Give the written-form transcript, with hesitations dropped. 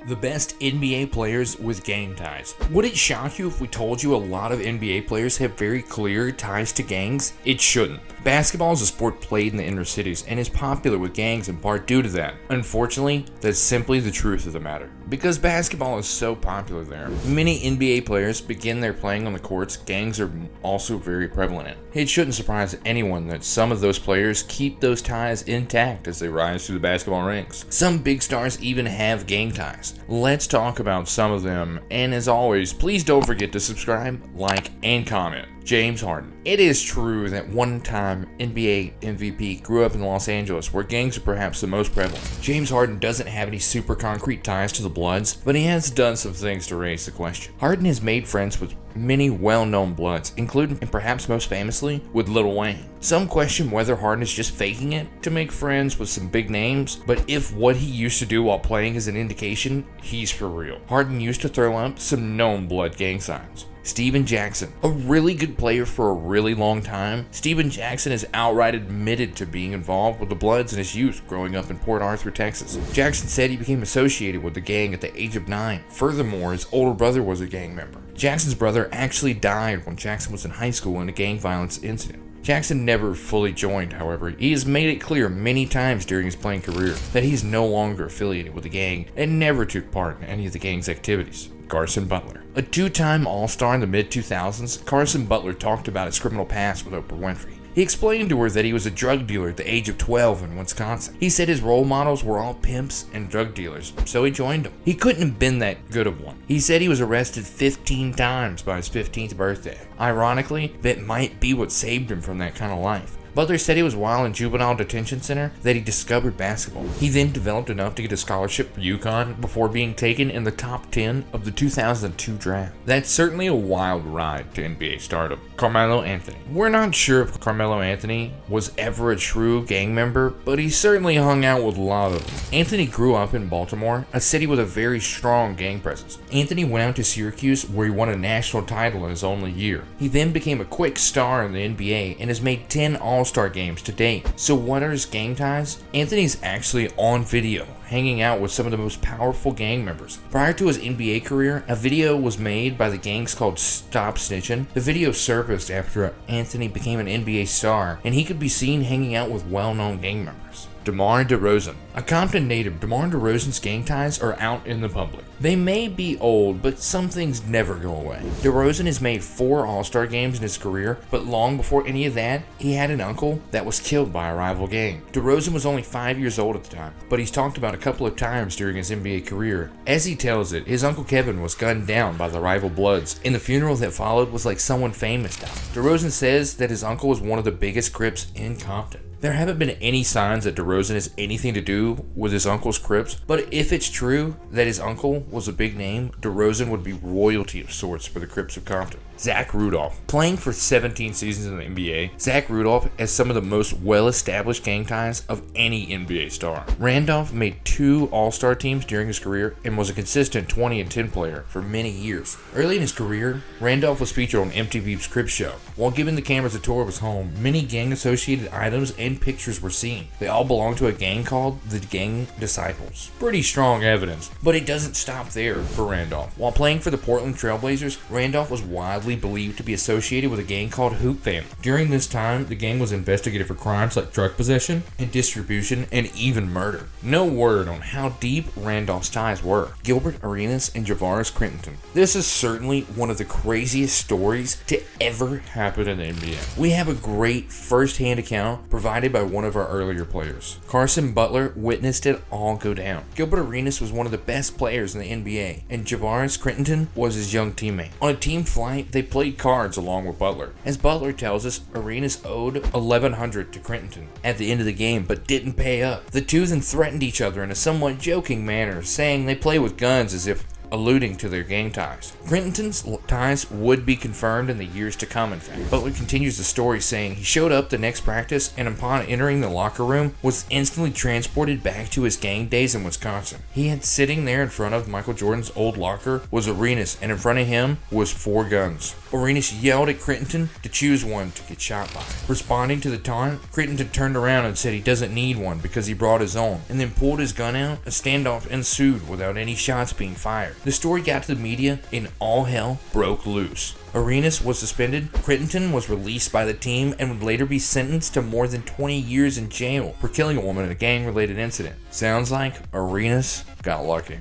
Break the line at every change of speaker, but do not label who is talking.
The best NBA players with gang ties. Would it shock you if we told you a lot of NBA players have very clear ties to gangs? It shouldn't. Basketball is a sport played in the inner cities and is popular with gangs in part due to that. Unfortunately, that's simply the truth of the matter. Because basketball is so popular there, many NBA players begin their playing on the courts gangs are also very prevalent in. It shouldn't surprise anyone that some of those players keep those ties intact as they rise through the basketball ranks. Some big stars even have gang ties. Let's talk about some of them, and as always, please don't forget to subscribe, like, and comment. James Harden. It is true that one-time NBA MVP grew up in Los Angeles, where gangs are perhaps the most prevalent. James Harden doesn't have any super concrete ties to the Bloods, but he has done some things to raise the question. Harden has made friends with many well-known Bloods, including, and perhaps most famously, with Lil Wayne. Some question whether Harden is just faking it to make friends with some big names, but if what he used to do while playing is an indication, he's for real. Harden used to throw up some known Blood gang signs. Steven Jackson, a really good player for a really long time. Steven Jackson has outright admitted to being involved with the Bloods in his youth growing up in Port Arthur, Texas. Jackson said he became associated with the gang at the age of 9. Furthermore, his older brother was a gang member. Jackson's brother actually died when Jackson was in high school in a gang violence incident. Jackson never fully joined, however. He has made it clear many times during his playing career that he's no longer affiliated with the gang and never took part in any of the gang's activities. Caron Butler. A two-time All-Star in the mid-2000s, Caron Butler talked about his criminal past with Oprah Winfrey. He explained to her that he was a drug dealer at the age of 12 in Wisconsin. He said his role models were all pimps and drug dealers, so he joined them. He couldn't have been that good of one. He said he was arrested 15 times by his 15th birthday. Ironically, that might be what saved him from that kind of life. Butler said it was while in juvenile detention center that he discovered basketball. He then developed enough to get a scholarship for UConn before being taken in the top 10 of the 2002 draft. That's certainly a wild ride to NBA stardom. Carmelo Anthony. We're not sure if Carmelo Anthony was ever a true gang member, but he certainly hung out with a lot of them. Anthony grew up in Baltimore, a city with a very strong gang presence. Anthony went out to Syracuse where he won a national title in his only year. He then became a quick star in the NBA and has made 10 All-Star games to date. So what are his gang ties? Anthony's actually on video, hanging out with some of the most powerful gang members. Prior to his NBA career, a video was made by the gangs called Stop Snitchin'. The video surfaced after Anthony became an NBA star, and he could be seen hanging out with well-known gang members. Demar DeRozan. A Compton native, Demar DeRozan's gang ties are out in the public. They may be old, but some things never go away. DeRozan has made 4 All-Star games in his career, but long before any of that, he had an uncle that was killed by a rival gang. DeRozan was only 5 years old at the time, but he's talked about a couple of times during his NBA career. As he tells it, his Uncle Kevin was gunned down by the rival Bloods, and the funeral that followed was like someone famous died. DeRozan says that his uncle was one of the biggest Crips in Compton. There haven't been any signs that DeRozan has anything to do with his uncle's Crips, but if it's true that his uncle was a big name, DeRozan would be royalty of sorts for the Crips of Compton. Zach Rudolph. Playing for 17 seasons in the NBA, Zach Rudolph has some of the most well-established gang ties of any NBA star. Randolph made 2 All-Star teams during his career and was a consistent 20 and 10 player for many years. Early in his career, Randolph was featured on MTV's Crib Show. While giving the cameras a tour of his home, many gang-associated items and pictures were seen. They all belonged to a gang called the Gang Disciples. Pretty strong evidence, but it doesn't stop there for Randolph. While playing for the Portland Trailblazers, Randolph was widely believed to be associated with a gang called Hoop Family. During this time, the gang was investigated for crimes like drug possession and distribution and even murder. No word on how deep Randolph's ties were. Gilbert Arenas and Javaris Crittenton. This is certainly one of the craziest stories to ever happen in the NBA. We have a great first-hand account provided by one of our earlier players. Caron Butler witnessed it all go down. Gilbert Arenas was one of the best players in the NBA, and Javaris Crittenton was his young teammate. On a team flight, they played cards along with Butler. As Butler tells us, Arenas owed $1,100 to Crittenton at the end of the game, but didn't pay up. The two then threatened each other in a somewhat joking manner, saying they play with guns as if alluding to their gang ties. Crittenden's ties would be confirmed in the years to come, in fact. Butler continues the story saying he showed up the next practice and upon entering the locker room was instantly transported back to his gang days in Wisconsin. He had sitting there in front of Michael Jordan's old locker was Arenas, and in front of him was 4 guns. Arenas yelled at Crittenden to choose one to get shot by. Responding to the taunt, Crittenden turned around and said he doesn't need one because he brought his own, and then pulled his gun out. A standoff ensued without any shots being fired. The story got to the media and all hell broke loose. Arenas was suspended, Crittenden was released by the team, and would later be sentenced to more than 20 years in jail for killing a woman in a gang-related incident. Sounds like Arenas got lucky.